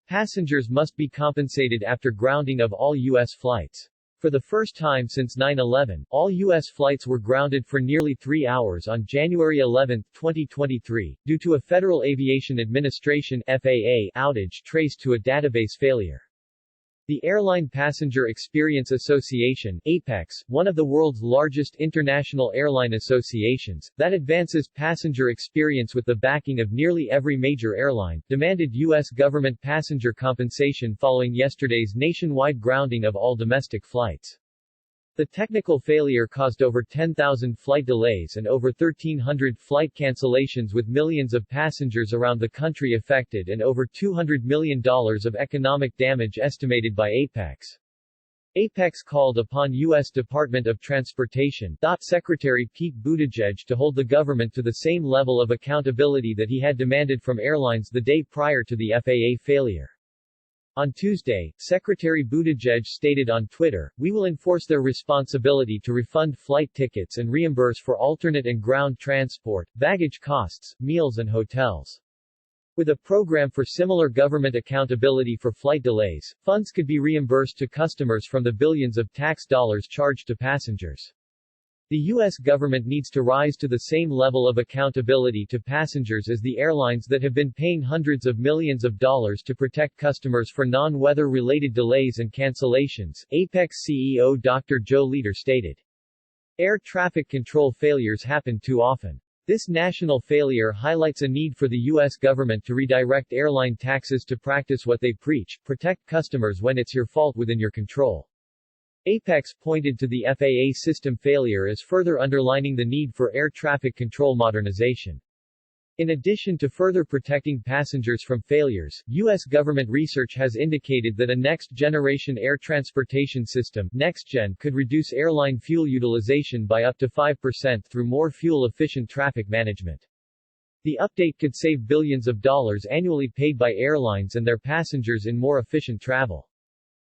Passengers must be compensated after grounding of all U.S. flights. For the first time since 9/11, all U.S. flights were grounded for nearly 3 hours on January 11, 2023, due to a Federal Aviation Administration (FAA) outage traced to a database failure. The Airline Passenger Experience Association (APEX), one of the world's largest international airline associations, that advances passenger experience with the backing of nearly every major airline, demanded U.S. government passenger compensation following yesterday's nationwide grounding of all domestic flights. The technical failure caused over 10,000 flight delays and over 1,300 flight cancellations, with millions of passengers around the country affected and over $200 million of economic damage estimated by APEX. APEX called upon U.S. Department of Transportation Secretary Pete Buttigieg to hold the government to the same level of accountability that he had demanded from airlines the day prior to the FAA failure. On Tuesday, Secretary Buttigieg stated on Twitter, "We will enforce their responsibility to refund flight tickets and reimburse for alternate and ground transport, baggage costs, meals and hotels." With a program for similar government accountability for flight delays, funds could be reimbursed to customers from the billions of tax dollars charged to passengers. The U.S. government needs to rise to the same level of accountability to passengers as the airlines that have been paying hundreds of millions of dollars to protect customers for non-weather-related delays and cancellations, APEX CEO Dr. Joe Leader stated. Air traffic control failures happen too often. This national failure highlights a need for the U.S. government to redirect airline taxes to practice what they preach: protect customers when it's your fault within your control. APEX pointed to the FAA system failure as further underlining the need for air traffic control modernization. In addition to further protecting passengers from failures, U.S. government research has indicated that a next-generation air transportation system (NextGen) could reduce airline fuel utilization by up to 5% through more fuel-efficient traffic management. The update could save billions of dollars annually paid by airlines and their passengers in more efficient travel.